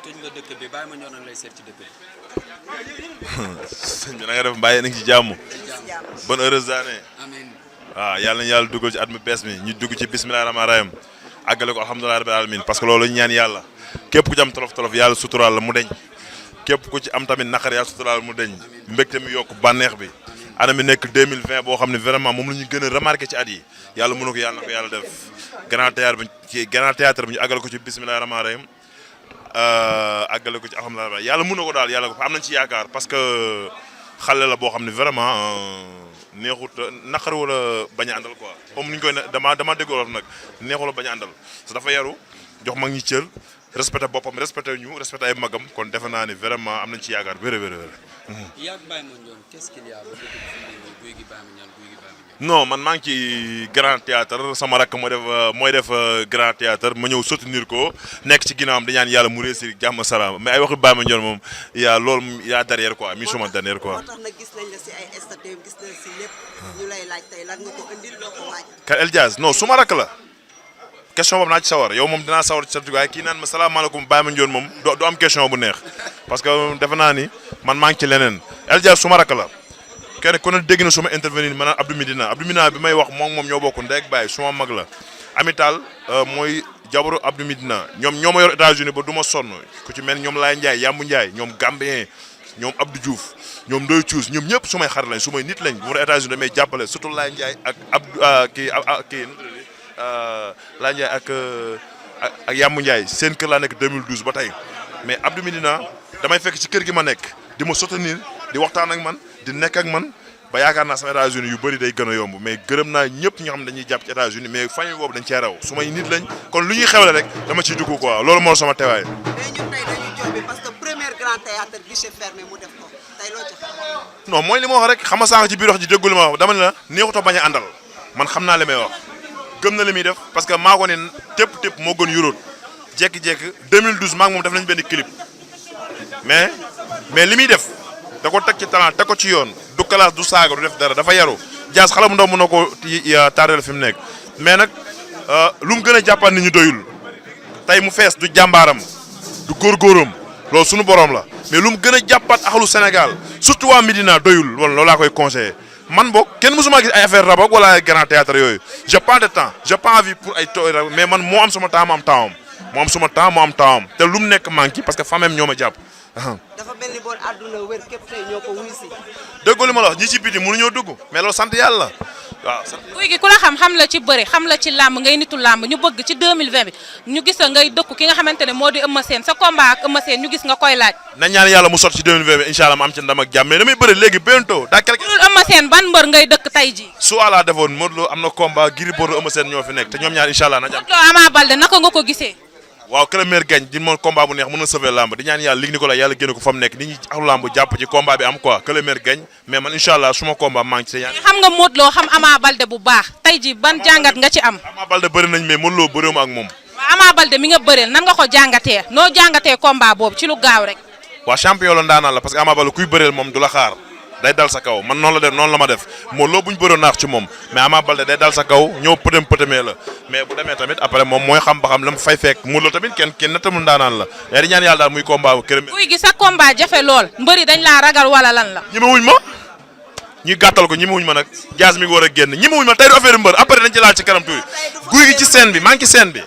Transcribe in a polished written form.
tëj nga dëkk bi bàyyi ma ñëw nag lay seet ci dëkk bi. sëñ bi na nga def mbàyyi nañ ci jàmm. bonne heureuse année. amiin. waaw yàlla na yàlla dugal ci at mi bees mi ñu dugg ci bismillahi rahmaani rahim àggale ko alhamdulillahi rabbil alamin parce que loolu ñu ñaan yàlla képp ku ci am tolof tolof yàlla suturaal la mu deñ képp ku ci am tamit naqar yàlla suturaal mu deñ mbégte mi yokk bànneex bi année mi nekk 2020 boo xam ne vraiment moom la ñu gën a remarqué ci at yi yàlla mënu ko yàlla na ko yàlla def grand théâtre bi ñu àggale ko ci bismillahi rahmaani rahim àggale ko ci alhamdulilah yàlla mën na ko daal yàlla ko am nañ ci yaakaar parce que xale la boo xam ne vraiment neexut naqar wala bañ a àndal quoi comme ni ñu koy dama dégg wolof nag neexul la bañ a àndal parce que dafa yaru jox mag ñi cër respecté boppam respecté ñu respecté ay magam kon defe naa ni vraiment am nañ ci yaakaar wér wér wér. yaa ngi Baye Mandione qu'est-ce qu'il y a ba dëkk bi Gouye Gui Baye Mandione Gouye Gui Baye Mandione. non man maa ngi ci grand théâtre sama rakk mooy def grand théâtre ma ñëw soutenir ko nekk ci ginnaawam di ñaan yàlla mu réussir jàmm salaam mais ay waxi Baye Mandione moom yaa loolu yaa derrière quoi mi suma derrière quoi. moo tax nag gis nañ la si ay statut gis nañ si lépp ñu lay laaj tey lan nga ko indil loo ko waaj. kan El Diaz non suma rakk la question boobu naa ci sawar yow moom dinaa sawar ci sa waaye kii naan ma salaamaaleykum Baye Mandione moom du am question bu neex parce que defe naa ni man maa ngi ci leneen El Diaz suma rakk la. kenn ku ne dégg na suma intervenir maanaam Abdou Midina bi may wax moom ñoo bokk ndey ak baay suma mag la amital mooy jabaru Abdou Midina ñoo ma yor États-Unis ba du ma sonn ku ci mel ñoom Laye Ndiaye Yambu Ndiaye ñoom Gambien ñoom Abdou Diouf ñoom Ndoye Thious ñoom ñëpp sumay xar lañ sumay nit lañ mu États-Unis damay jàppale surtout Laye Ndiaye ak Abdou Laye Ndiaye ak Yambu Ndiaye seen kër laa nekk 2012 ba tey mais Abdou Midina damay fekk ci kër gi ma nekk di ma soutenir di waxtaan ak man di nekk ak man ba yaakaar naa sama États-Unis yu bëri day gën a yomb mais gërëm naa ñëpp ñoo xam ne dañuy jàpp ci États-Unis mais famille boobu dañ cee raw su may nit lañ kon lu ñuy xewle rek dama ciy dugg quoi loolu moo sama teewaay. mais ñun tey dañuy joobi parce que premier grand théâtre guichet fermé mu def ko tey loo ci xam. non mooy li ma wax rek xam nga sànq ci biir wax ji déggu li ma wax dama ne la neexut a bañ a àndal man xam naa li may wax gëm na li muy def parce que maa ko ne tépp moo gën yuróot jékki-jékki 2012 maa ngi moom def nañ benn clip mais li muy def da ko teg ci talent teg ko ci yoon du classe du saaga du def dara dafa yaru Diaz xale mu ndaw mën na ko tardel fi mu nekk mais nag lu mu gën a jàppaat nit ñu doyul tey mu fees du jàmbaaram du góorgóoram loolu suñu borom la mais lu mu gën a jàppaat axalu Sénégal surtout waa Médina doyul loolu laa koy conseillé man boog kenn mësuma gis ay affaire rabak wala ay grand théâtre yooyu j'ai pas de temps j'ai pas envie pour ay tooy mais man moo am sama temps mu am temps moo am sama temps moo am temps te lu mu nekk manqué parce que famem ñoo ma jàpp. dafa mel ni boon àdduna wër képp tey ñoo ko wuy si. déggoo li ma la wax ñi ci biti mënuñoo dugg mais loolu sant yàlla waaw. Gouye Gui ku la xam la ci bëri xam la ci làmb ngay nitu làmb ñu bëgg ci 2020 bi ñu gis la ngay dëkku ki nga xamante ne moo di Eumeu Sène sa combat ak Eumeu Sène ñu gis nga koy laaj. na ñaan yàlla mu sot ci 2020 bi incha allah ma am ci ndam ak jàmm mais damay bëri léegi bientôt daa quelque. loolu Eumeu Sène ban mbër ngay dëkk tey ji su ala defoon Modou Lo am na combat Gris Bordeaux Eumeu Sène ñoo fi nekk te ñoom ñaar incha allah na jàmm. Modou Lo Ama Baldé naka nga ko gisee. waaw que le maire gagne di moom combat bu neex mën na sauver lamb di ñaan yàlla lig ni ko la yàlla génne ko fa mu nekk nit ñi ak lamb jàpp ci combat bi am quoi que le maire gagne mais man incha allah suma combat maa ngi ci xam nga Modou Lo xam Ama Baldé bu baax tey ji ban jàngat nga ci am. Ama Baldé bëri nañ mais Modou Lo bëriwuma ak moom. waaw Ama Baldé mi nga bëreel nan nga ko jàngatee noo jàngatee combat boobu ci lu gaaw rek. waaw champion la ndaanaan la parce que Ama Baldé kuy bëreel moom du la xaar day dal sa kaw man noonu la def noonu la ma def Modou Lo bu ñu bëroon naax ci moom mais Ama Baldé day dal sa kaw ñëw pëtëmee la mais bu demee tamit après moom mooy xam ba xam la mu fay fekk Modou Lo tamit kenn nattamul ndaanaan la yaa di ñaan yàlla daal muy combat bu kër. Gouye Gui sa combat jafe lool mbëri dañ laa ragal wala lan la. ñemewuñ ma ñu gàttal ko ñemewuñ ma nag Diaz mi ngi war a génn ñemewuñ ma tey du affaire mbër après dañ ci laal ci kanam tuuti Gouye Gui ci scène bi maa ngi ci scène bi.